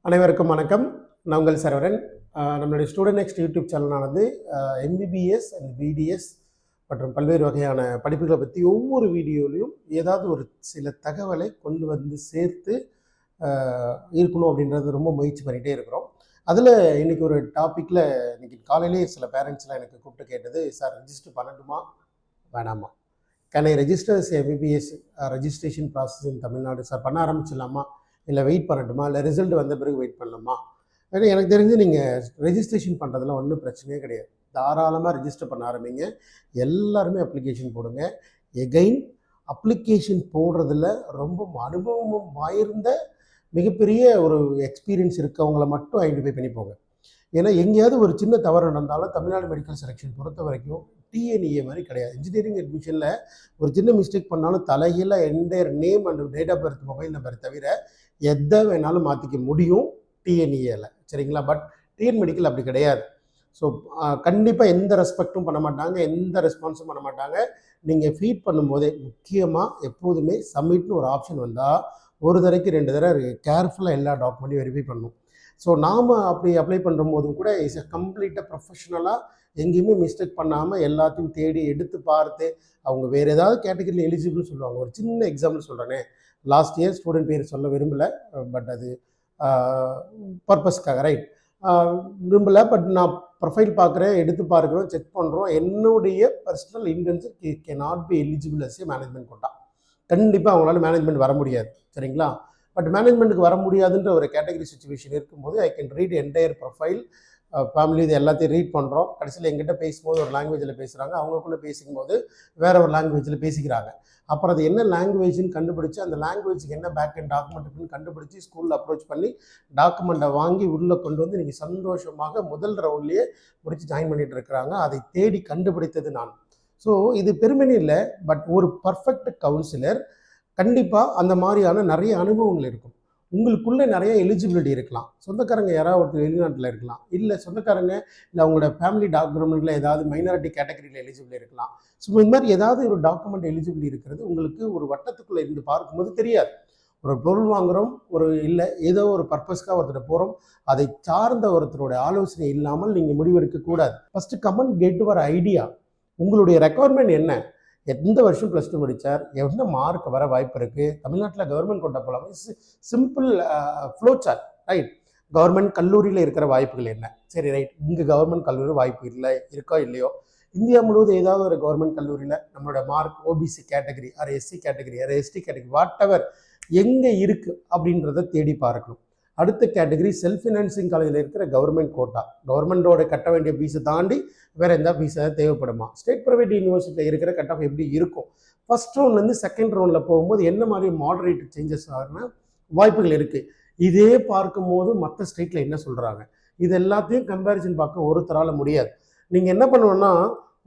அனைவருக்கும் வணக்கம். நான் உங்கள் சரவணன். நம்மளுடைய ஸ்டூடெண்ட் நெக்ஸ்ட் யூடியூப் சேனலானது எம்பிபிஎஸ் அண்ட் பிடிஎஸ் மற்றும் பல்வேறு வகையான படிப்புகளை பற்றி ஒவ்வொரு வீடியோலையும் ஏதாவது ஒரு சில தகவலை கொண்டு வந்து சேர்த்து இருக்கணும் அப்படின்றது ரொம்ப முயற்சி பண்ணிகிட்டே இருக்கிறோம். அதில் இன்றைக்கி ஒரு டாப்பிக்கில் இன்றைக்கி காலையிலேயே சில பேரண்ட்ஸ்லாம் எனக்கு கூப்பிட்டு கேட்டது, சார் ரெஜிஸ்டர் பண்ணட்டுமா வேணாமா, can I register MBBS registration process in Tamil Nadu, sir பண்ண ஆரம்பிச்சிடலாமா, இல்லை வெயிட் பண்ணட்டுமா, இல்லை ரிசல்ட் வந்த பிறகு வெயிட் பண்ணலாமா? ஏன்னா எனக்கு தெரிஞ்சு நீங்கள் ரெஜிஸ்ட்ரேஷன் பண்ணுறதுல ஒன்றும் பிரச்சனையே கிடையாது. தாராளமாக ரெஜிஸ்டர் பண்ண ஆரம்பிங்க. எல்லாருமே அப்ளிகேஷன் போடுங்க. எகைன் அப்ளிகேஷன் போடுறதுல ரொம்ப அனுபவமும் வாய்ந்த மிகப்பெரிய ஒரு எக்ஸ்பீரியன்ஸ் இருக்கவங்கள மட்டும் ஐடென்டிஃபை பண்ணி போங்க. ஏன்னா எங்கேயாவது ஒரு சின்ன தவறு நடந்தாலும் தமிழ்நாடு மெடிக்கல் செலெக்ஷன் பொறுத்த வரைக்கும் டிஎன்இஏ மாதிரி கிடையாது. இன்ஜினியரிங் அட்மிஷனில் ஒரு சின்ன மிஸ்டேக் பண்ணாலும் தலைகீழ entire name and date of birth mobile number தவிர எதை வேணாலும் மாற்றிக்க முடியும் டிஎன்இஏல, சரிங்களா? பட் டிஎன் மெடிக்கல் அப்படி கிடையாது. ஸோ கண்டிப்பாக எந்த ரெஸ்பெக்டும் பண்ண மாட்டாங்க, எந்த ரெஸ்பான்ஸும் பண்ண மாட்டாங்க. நீங்கள் ஃபீட் பண்ணும்போதே முக்கியமாக எப்போதுமே சப்மிட்னு ஒரு ஆப்ஷன் வந்தால் ஒரு தடவைக்கு 2 தடவை கேர்ஃபுல்லாக எல்லா டாக்குமெண்ட்டையும் வெரிஃபை பண்ணணும். ஸோ நாம் அப்படி அப்ளை பண்ணுற போதும் கூட இஸ் கம்ப்ளீட்டாக ப்ரொஃபஷ்னலாக எங்கேயுமே மிஸ்டேக் பண்ணாமல் எல்லாத்தையும் தேடி எடுத்து பார்த்து அவங்க வேறு ஏதாவது கேட்டகரியில் எலிஜிபிள்னு சொல்லுவாங்க. ஒரு சின்ன எக்ஸாம்பிள் சொல்கிறேனே, லாஸ்ட் இயர் ஸ்டூடெண்ட் பேர் சொல்ல விரும்பலை, பட் அது பர்பஸ்க்காக ரைட் விரும்பலை. பட் நான் ப்ரொஃபைல் பார்க்குறேன், எடுத்து பார்க்குறோம், செக் பண்ணுறோம். என்னுடைய personal intention can not be eligible as a management quota. கண்டிப்பாக அவங்களால மேனேஜ்மெண்ட் வர முடியாது, சரிங்களா? பட் மேனேஜ்மெண்ட்டுக்கு வர முடியாதுன்ற ஒரு கேட்டகரி சுச்சுவேஷன் இருக்கும்போது I can read entire profile, family, இது எல்லாத்தையும் ரீட் பண்ணுறோம். கடைசியில் எங்கிட்ட பேசும்போது ஒரு லாங்குவேஜில் பேசுகிறாங்க, அவங்களுக்குள்ளே பேசிக்கும்போது வேறு ஒரு லாங்குவேஜில் பேசிக்கிறாங்க. அப்புறம் அது என்ன லாங்குவேஜ்னு கண்டுபிடிச்சி அந்த லாங்குவேஜுக்கு என்ன பேக் அண்ட் டாக்குமெண்ட் இருக்குன்னு கண்டுபிடிச்சி ஸ்கூலில் அப்ரோச் பண்ணி டாக்குமெண்ட்டை வாங்கி உள்ளே கொண்டு வந்து இன்றைக்கி சந்தோஷமாக முதல் ரவுண்ட்லேயே முடித்து ஜாயின் பண்ணிகிட்டு இருக்கிறாங்க. அதை தேடி கண்டுபிடித்தது நான். ஸோ இது பெருமைன்னு இல்லை, பட் ஒரு பர்ஃபெக்ட் கவுன்சிலர் கண்டிப்பாக அந்த மாதிரியான நிறைய அனுபவங்கள் இருக்கும். உங்களுக்குள்ளே நிறைய எலிஜிபிலிட்டி இருக்கலாம். சொந்தக்காரங்க யாராவது ஒருத்தர் வெளிநாட்டில் இருக்கலாம், இல்லை சொந்தக்காரங்க இல்லை அவங்களோட ஃபேமிலி டாக்குமெண்ட்டில் ஏதாவது மைனாரிட்டி கேட்டகரியில் எலிஜிபிள் இருக்கலாம். ஸோ இந்த மாதிரி ஏதாவது ஒரு டாக்குமெண்ட் எலிஜிபிள் இருக்கிறது உங்களுக்கு ஒரு வட்டத்துக்குள்ளே இருந்து பார்க்கும்போது தெரியாது. ஒரு பொருள் வாங்குகிறோம், ஒரு இல்லை ஏதோ ஒரு பர்பஸ்க்காக ஒருத்தர் போகிறோம், அதை சார்ந்த ஒருத்தரோட ஆலோசனை இல்லாமல் நீங்கள் முடிவெடுக்கக்கூடாது. First comment get your idea. உங்களுடைய ரெக்குவயர்மெண்ட் என்ன, எந்த வருஷம் +2 முடித்தார், என்ன மார்க் வர வாய்ப்பு இருக்குது, தமிழ்நாட்டில் கவர்மெண்ட் கொண்ட போகலாம், simple flow chart, right? Government கல்லூரியில் இருக்கிற வாய்ப்புகள் என்ன, சரி ரைட், இங்கே கவர்மெண்ட் கல்லூரி வாய்ப்பு இல்லை, இருக்கோ இல்லையோ, இந்தியா முழுவதும் ஏதாவது ஒரு கவர்மெண்ட் கல்லூரியில் நம்மளோட mark OBC category or SC category or ST category whatever எங்கே இருக்குது அப்படின்றத தேடி பார்க்கணும். அடுத்த கேட்டகரி செல்ஃப் ஃபினான்சிங் காலேஜில் இருக்கிற கவர்மெண்ட் கோட்டா, கவர்மெண்டோட கட்ட வேண்டிய ஃபீஸை தாண்டி வேறு எந்த ஃபீஸை தேவைப்படுமா, ஸ்டேட் ப்ரைவேட் யூனிவர்சிட்டியில் இருக்கிற கட் ஆஃப் எப்படி இருக்கும், ஃபஸ்ட் ரவுண்ட்லேருந்து செகண்ட் ரவுண்டில் போகும்போது என்ன மாதிரி மாடரேட் சேஞ்சஸ் ஆகுனா வாய்ப்புகள் இருக்குது. இதே பார்க்கும்போது மற்ற ஸ்டேட்டில் என்ன சொல்கிறாங்க, இது எல்லாத்தையும் கம்பேரிசன் பார்க்க ஒருத்தரால் முடியாது. நீங்கள் என்ன பண்ணணும்னா,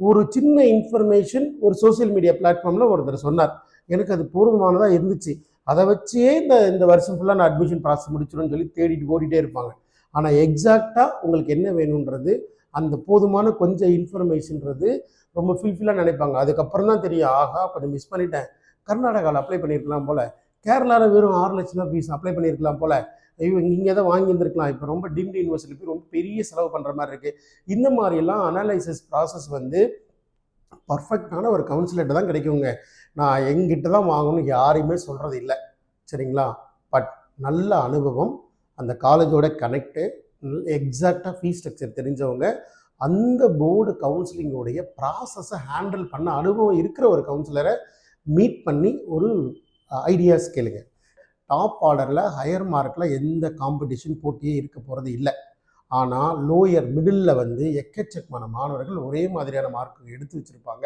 ஒரு சின்ன இன்ஃபர்மேஷன் ஒரு சோசியல் மீடியா பிளாட்ஃபார்மில் ஒருத்தர் சொன்னார், எனக்கு அது பூர்வமானதாக இருந்துச்சு, அதை வச்சே இந்த வருஷம் ஃபுல்லாக நான் அட்மிஷன் ப்ராசஸ் முடிச்சிடும்னு சொல்லி தேடிட்டு ஓடிட்டே இருப்பாங்க. ஆனால் எக்ஸாக்டாக உங்களுக்கு என்ன வேணுன்றது, அந்த போதுமான கொஞ்சம் இன்ஃபர்மேஷன்றது ரொம்ப ஃபில்ஃபில்லாக நினைப்பாங்க. அதுக்கப்புறம் தான் தெரியும், ஆகா கொஞ்சம் மிஸ் பண்ணிட்டேன், கர்நாடகாவில் அப்ளை பண்ணியிருக்கலாம் போல், கேரளாவில் வெறும் 6 லட்சம் தான் ஃபீஸ் அப்ளை பண்ணியிருக்கலாம் போல், ஐயோ இங்கே தான் வாங்கியிருந்துருக்கலாம், இப்போ ரொம்ப டீம்டு யூனிவர்சிட்டி போய் ரொம்ப பெரிய செலவு பண்ணுற மாதிரி இருக்குது. இந்த மாதிரியெல்லாம் அனலைசிஸ் ப்ராசஸ் வந்து பர்ஃபெக்டான ஒரு கவுன்சிலர்கிட்ட தான் கிடைக்குங்க. நான் எங்கிட்ட தான் வாங்கணும் யாரையுமே சொல்கிறது இல்லை, சரிங்களா? பட் நல்ல அனுபவம், அந்த காலேஜோட கனெக்டு, எக்ஸாக்டாக ஃபீஸ் ஸ்ட்ரக்சர் தெரிஞ்சவங்க, அந்த போர்டு கவுன்சிலிங்கோடைய ப்ராசஸை ஹேண்டில் பண்ண அனுபவம் இருக்கிற ஒரு கவுன்சிலரை மீட் பண்ணி ஒரு ஐடியாஸ் கேளுங்க. டாப் ஆர்டரில் ஹையர் மார்க்கில் எந்த காம்படிஷன் போட்டியே இருக்க போகிறது இல்லை. ஆனால் லோயர் மிடில் வந்து எக்கச்சக்கமான மாணவர்கள் ஒரே மாதிரியான மார்க்கு எடுத்து வச்சுருப்பாங்க.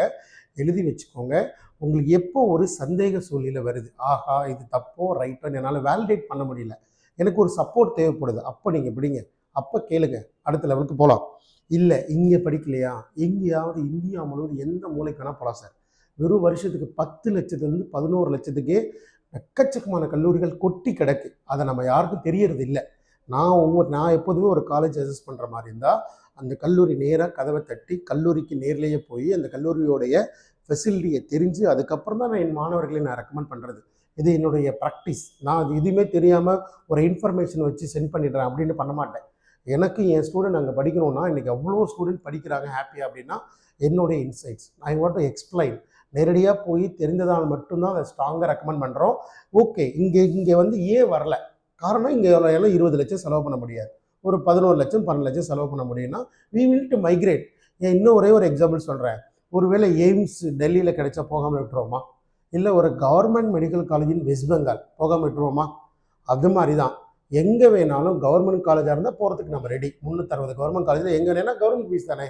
எழுதி வச்சுக்கோங்க. உங்களுக்கு எப்போ ஒரு சந்தேக சூழ்நிலை வருது, ஆஹா இது தப்போ ரைட்டோன்னு என்னால் வேலிடேட் பண்ண முடியல, எனக்கு ஒரு சப்போர்ட் தேவைப்படுது, அப்போ நீங்கள் பிடிங்க, அப்போ கேளுங்க, அடுத்த லெவலுக்கு போகலாம். இல்லை இங்கே படிக்கலையா, எங்கேயாவது இந்தியா முழுவதும் எந்த மூலைக்கு வேணால் போகலாம் சார். வெறும் வருஷத்துக்கு 10 லட்சத்துலேருந்து 11 லட்சத்துக்கே எக்கச்சக்கமான கல்லூரிகள் கொட்டி கிடக்கு. அதை நம்ம யாருக்கும் தெரியறது இல்லை. நான் எப்போதுமே ஒரு காலேஜ் அசஸ் பண்ணுற மாதிரி இருந்தால் அந்த கல்லூரி நேராக கதவை தட்டி கல்லூரிக்கு நேர்லேயே போய் அந்த கல்லூரியோடைய ஃபெசிலிட்டியை தெரிஞ்சு அதுக்கப்புறம் தான் நான் என் மாணவர்களை நான் ரெக்கமெண்ட் பண்ணுறது. இது என்னுடைய ப்ராக்டிஸ். நான் அது எதுவுமே தெரியாமல் ஒரு இன்ஃபர்மேஷன் வச்சு சென்ட் பண்ணிடுறேன் அப்படின்னு பண்ண மாட்டேன். எனக்கு என் ஸ்டூடெண்ட் அங்கே படிக்கணும்னா இன்றைக்கி அவ்வளோ ஸ்டூடெண்ட் படிக்கிறாங்க ஹாப்பியாக அப்படின்னா என்னுடைய insights I want to explain. நேரடியாக போய் தெரிந்ததால் மட்டும்தான் அதை ஸ்ட்ராங்காக ரெக்கமெண்ட் பண்ணுறோம். ஓகே, இங்கே வந்து ஏன் வரல காரணம், இங்கே எல்லாம் 20 லட்சம் செலவு பண்ண முடியாது, ஒரு 11 லட்சம் 12 லட்சம் செலவு பண்ண முடியும்னா வி வில் டு மைக்ரேட். இன்னும் ஒரே ஒரு எக்ஸாம்பிள் சொல்கிறேன். ஒருவேளை எய்ம்ஸ் டெல்லியில் கிடைச்சா போகாமல் விட்டுருவோமா? இல்லை ஒரு கவர்மெண்ட் மெடிக்கல் காலேஜின் வெஸ்ட் பெங்கால் போகாமல் விட்டுருவோமா? அது மாதிரி தான் எங்கே வேணாலும் கவர்மெண்ட் காலேஜாக இருந்தால் போகிறதுக்கு நம்ம ரெடி. 360 கவர்மெண்ட் காலேஜில் எங்கே வேணால் கவர்மெண்ட் ஃபீஸ் தானே.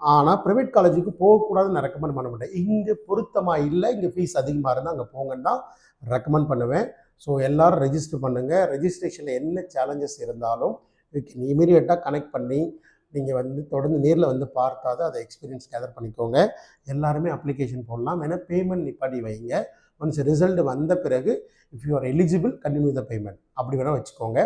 ஆனால் ப்ரைவேட் காலேஜுக்கு போகக்கூடாதுன்னு நான் ரெக்கமெண்ட் பண்ண மாட்டேன். இங்கே பொருத்தமாக இல்லை, இங்கே ஃபீஸ் அதிகமாக இருந்தால் அங்கே போங்கன்னு தான் ரெக்கமெண்ட் பண்ணுவேன். ஸோ எல்லோரும் ரெஜிஸ்டர் பண்ணுங்கள். ரெஜிஸ்ட்ரேஷனில் என்ன சேலஞ்சஸ் இருந்தாலும் இமீடியட்டாக கனெக்ட் பண்ணி நீங்கள் வந்து தொடர்ந்து நேரில் வந்து பார்த்தாது அதை எக்ஸ்பீரியன்ஸ் கேதர் பண்ணிக்கோங்க. எல்லாருமே அப்ளிகேஷன் போடலாம். ஏன்னா பேமெண்ட் நிப்பாட்டி வைங்க. ஒன்ஸ் ரிசல்ட் வந்த பிறகு if you are eligible continue the payment அப்படி வேணால் வச்சுக்கோங்க.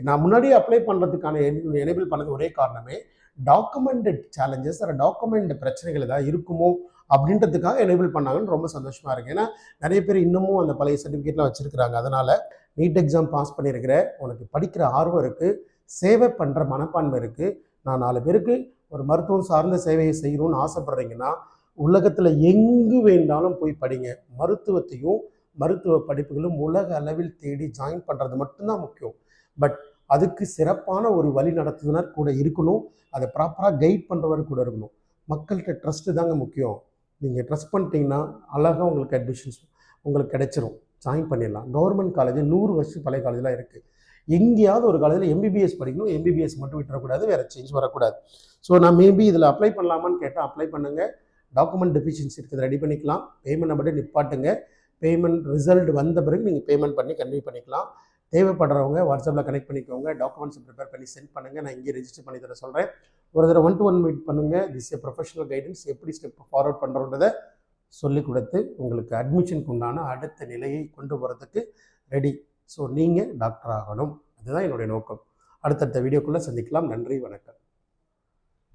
நான் முன்னாடியே அப்ளை பண்ணுறதுக்கான எனேபிள் பண்ணது ஒரே காரணமே டாக்குமெண்டட் சேலஞ்சஸ் டாக்குமெண்ட் பிரச்சனைகள் ஏதாவது இருக்குமோ அப்படின்றதுக்காக எனேபிள் பண்ணாங்கன்னு ரொம்ப சந்தோஷமாக இருக்குது. ஏன்னா நிறைய பேர் இன்னமும் அந்த பழைய சர்டிஃபிகேட்லாம் வச்சுருக்கிறாங்க. அதனால் நீட் எக்ஸாம் பாஸ் பண்ணியிருக்கிற உனக்கு படிக்கிற ஆர்வம் இருக்குது, சேவை பண்ணுற மனப்பான்மை இருக்குது, நான் 4 பேருக்கு ஒரு மருத்துவம் சார்ந்த சேவையை செய்யணும்னு ஆசைப்படுறீங்கன்னா உலகத்தில் எங்கு வேண்டாலும் போய் படிங்க. மருத்துவத்தையும் மருத்துவ படிப்புகளும் உலக அளவில் தேடி ஜாயின் பண்ணுறது மட்டும்தான் முக்கியம். பட் அதுக்கு சிறப்பான ஒரு வழி நடத்துனர் கூட இருக்கணும், அதை ப்ராப்பராக கைட் பண்ணுறவர் கூட இருக்கணும். மக்கள்கிட்ட ட்ரஸ்ட்டு தாங்க முக்கியம். நீங்கள் ட்ரஸ்ட் பண்ணிட்டீங்கன்னா அழகாக உங்களுக்கு அட்மிஷன்ஸ் உங்களுக்கு கிடைச்சிரும், ஜாயின் பண்ணிடலாம். கவர்மெண்ட் காலேஜ் 100 வருஷம் பழைய காலேஜெலாம் இருக்குது. எங்கேயாவது ஒரு காலேஜில் எம்பிபிஎஸ் படிக்கணும், எம்பிபிஎஸ் மட்டும் விட்டுறக்கூடாது, வேறு சேஞ்ச் வரக்கூடாது. ஸோ நான் மேபி இதில் அப்ளை பண்ணலாமான்னு கேட்டால் அப்ளை பண்ணுங்கள். டாக்குமெண்ட் டெஃபிஷியன்சி இருக்குது, ரெடி பண்ணிக்கலாம். பேமெண்ட் மட்டும் நிப்பாட்டுங்க. பேமெண்ட் ரிசல்ட் வந்த பிறகு நீங்கள் பேமெண்ட் பண்ணி கன்டினியூ பண்ணிக்கலாம். தேவைப்படுறவங்க வாட்ஸ்அப்பில் கனெக்ட் பண்ணிக்கோங்க. டாக்குமெண்ட்ஸ் ப்ரிப்பேர் பண்ணி சென்ட் பண்ணுங்கள். நான் இங்கே ரெஜிஸ்டர் பண்ணி தர சொல்கிறேன். ஒரு தடவை 1-to-1 மீட் பண்ணுங்கள். This A professional guidance. எப்படி ஸ்டெப் ஃபார்வர்ட் பண்ணுறோன்றதை சொல்லிக் கொடுத்து உங்களுக்கு அட்மிஷனுக்கு உண்டான அடுத்த நிலையை கொண்டு போகிறதுக்கு ரெடி. ஸோ நீங்கள் டாக்டர் ஆகணும், அதுதான் என்னுடைய நோக்கம். அடுத்தடுத்த வீடியோக்குள்ளே சந்திக்கலாம். நன்றி, வணக்கம்.